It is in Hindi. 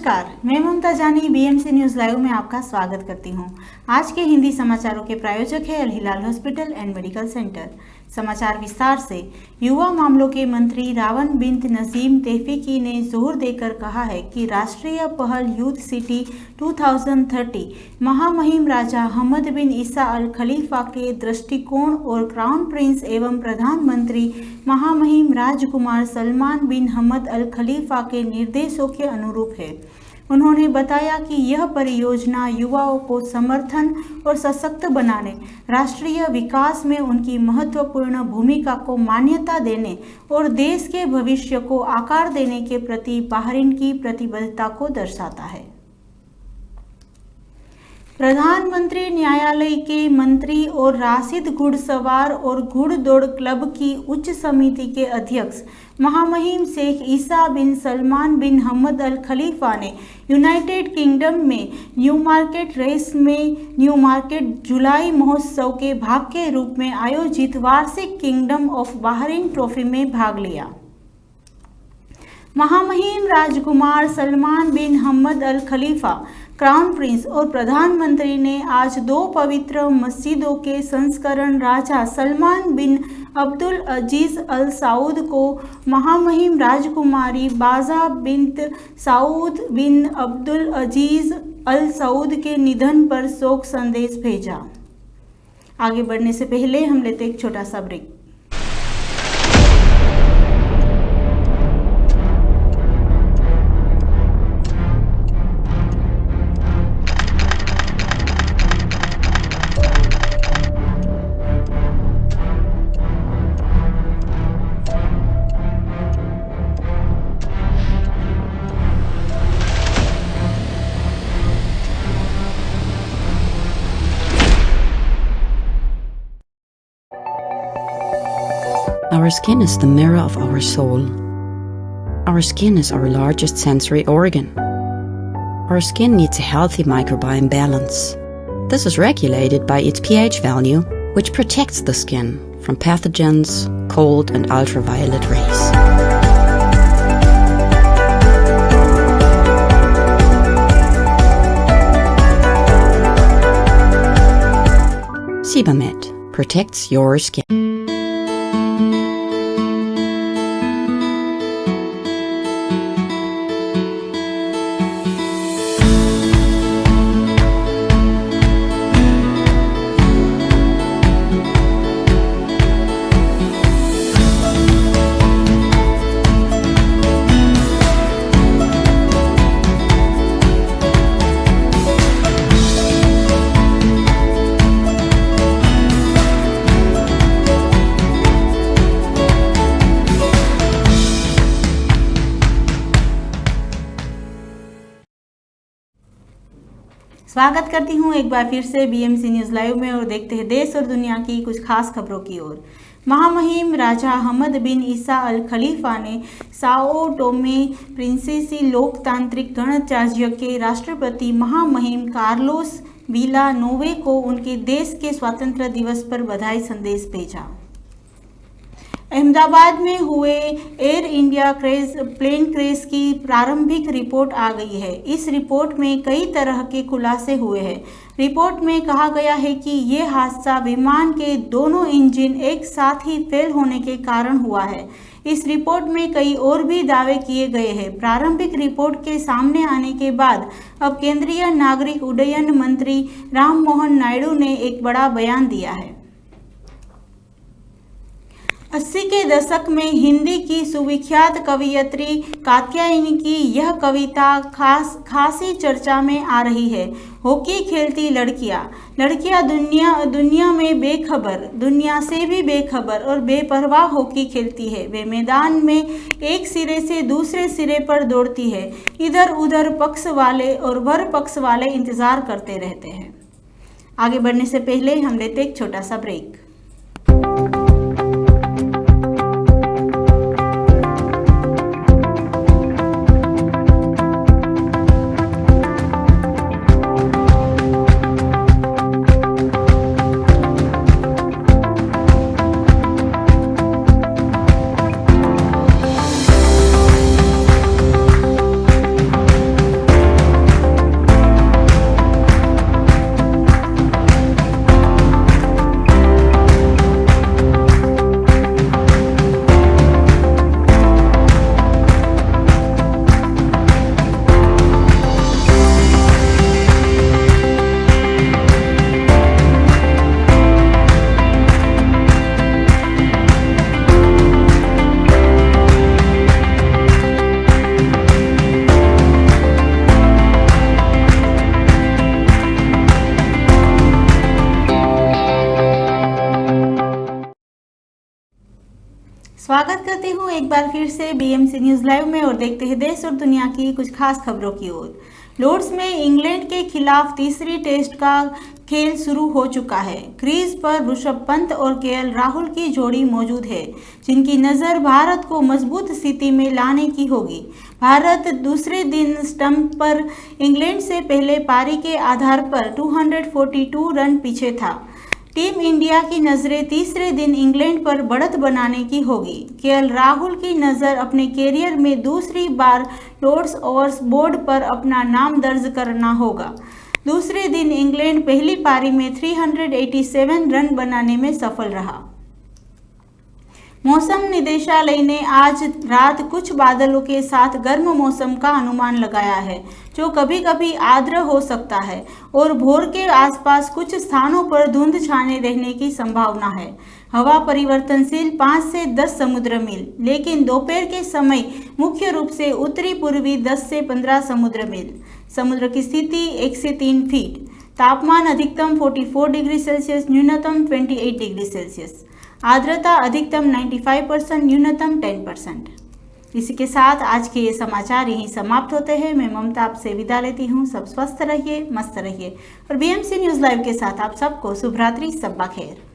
नमस्कार, मैं ममता जानी बीएमसी न्यूज़ लाइव में आपका स्वागत करती हूं। आज के हिंदी समाचारों के प्रायोजक है अल हिलाल हॉस्पिटल एंड मेडिकल सेंटर। समाचार विस्तार से। युवा मामलों के मंत्री रावन बिन्त नजीम तौफीकी ने जोर देकर कहा है कि राष्ट्रीय पहल यूथ सिटी 2030 महामहिम राजा हमद बिन ईसा अल खलीफा के दृष्टिकोण और क्राउन प्रिंस एवं प्रधानमंत्री महामहिम राजकुमार सलमान बिन हमद अल खलीफा के निर्देशों के अनुरूप है। उन्होंने बताया कि यह परियोजना युवाओं को समर्थन और सशक्त बनाने, राष्ट्रीय विकास में उनकी महत्वपूर्ण भूमिका को मान्यता देने और देश के भविष्य को आकार देने के प्रति बहरीन की प्रतिबद्धता को दर्शाता है। प्रधानमंत्री न्यायालय के मंत्री और राशिद घुड़सवार और घुड़दौड़ क्लब की उच्च समिति के अध्यक्ष महामहिम शेख ईसा बिन सलमान बिन हमद अल खलीफा ने यूनाइटेड किंगडम में न्यू मार्केट रेस में न्यू मार्केट जुलाई महोत्सव के भाग के रूप में आयोजित वार्षिक किंगडम ऑफ बहरीन ट्रॉफी में भाग लिया। महामहिम राजकुमार सलमान बिन हमद अल खलीफा, क्राउन प्रिंस और प्रधानमंत्री ने आज दो पवित्र मस्जिदों के संस्करण राजा सलमान बिन अब्दुल अजीज अल सऊद को महामहिम राजकुमारी बाजा बिन्त सऊद बिन अब्दुल अजीज अल सऊद के निधन पर शोक संदेश भेजा। आगे बढ़ने से पहले हम लेते एक छोटा सा break. Our skin is the mirror of our soul. Our skin is our largest sensory organ. Our skin needs a healthy microbiome balance. This is regulated by its pH value, which protects the skin from pathogens, cold and ultraviolet rays. Sebamed protects your skin. स्वागत करती हूं एक बार फिर से बीएमसी न्यूज़ लाइव में और देखते हैं देश और दुनिया की कुछ खास खबरों की ओर। महामहिम राजा हमद बिन ईसा अल खलीफा ने साओ टोमे प्रिंसेसी लोकतांत्रिक गणराज्य के राष्ट्रपति महामहिम कार्लोस विला नोवे को उनके देश के स्वतंत्रता दिवस पर बधाई संदेश भेजा। अहमदाबाद में हुए एयर इंडिया प्लेन क्रैश की प्रारंभिक रिपोर्ट आ गई है। इस रिपोर्ट में कई तरह के खुलासे हुए हैं। रिपोर्ट में कहा गया है कि ये हादसा विमान के दोनों इंजन एक साथ ही फेल होने के कारण हुआ है। इस रिपोर्ट में कई और भी दावे किए गए हैं। प्रारंभिक रिपोर्ट के सामने आने के बाद अब केंद्रीय नागरिक उड्डयन मंत्री राम मोहन नायडू ने एक बड़ा बयान दिया है। 80 के दशक में हिंदी की सुविख्यात कवयित्री कात्यायनी की यह कविता खासी चर्चा में आ रही है। हॉकी खेलती लड़कियां दुनिया में बेखबर, दुनिया से भी बेखबर और बेपरवाह हॉकी खेलती है। वे मैदान में एक सिरे से दूसरे सिरे पर दौड़ती है। इधर उधर पक्ष वाले और वर पक्ष वाले इंतजार करते रहते हैं। आगे बढ़ने से पहले हम लेते एक छोटा सा ब्रेक। स्वागत करती हूँ एक बार फिर से बीएमसी न्यूज लाइव में और देखते हैं देश और दुनिया की कुछ खास खबरों की ओर। लॉर्ड्स में इंग्लैंड के खिलाफ तीसरी टेस्ट का खेल शुरू हो चुका है। क्रीज पर ऋषभ पंत और केएल राहुल की जोड़ी मौजूद है, जिनकी नज़र भारत को मजबूत स्थिति में लाने की होगी। भारत दूसरे दिन स्टंप पर इंग्लैंड से पहले पारी के आधार पर 242 रन पीछे था। टीम इंडिया की नज़रें तीसरे दिन इंग्लैंड पर बढ़त बनाने की होगी। केएल राहुल की नज़र अपने कैरियर में दूसरी बार लॉर्ड्स ओवर्स बोर्ड पर अपना नाम दर्ज करना होगा। दूसरे दिन इंग्लैंड पहली पारी में 387 रन बनाने में सफल रहा। मौसम निदेशालय ने आज रात कुछ बादलों के साथ गर्म मौसम का अनुमान लगाया है, जो कभी कभी आर्द्र हो सकता है और भोर के आसपास कुछ स्थानों पर धुंध छाने रहने की संभावना है। हवा परिवर्तनशील 5 से 10 समुद्र मील, लेकिन दोपहर के समय मुख्य रूप से उत्तरी पूर्वी 10 से 15 समुद्र मील। समुद्र की स्थिति 1 से 3 फीट। तापमान अधिकतम 44 डिग्री सेल्सियस, न्यूनतम 28 डिग्री सेल्सियस। आर्द्रता अधिकतम 95%, न्यूनतम 10%। इसी के साथ आज के ये समाचार यहीं समाप्त होते हैं। मैं ममता आपसे विदा लेती हूँ। सब स्वस्थ रहिए, मस्त रहिए और बीएमसी न्यूज़ लाइव के साथ आप सबको शुभ रात्रि, शब्बा खैर।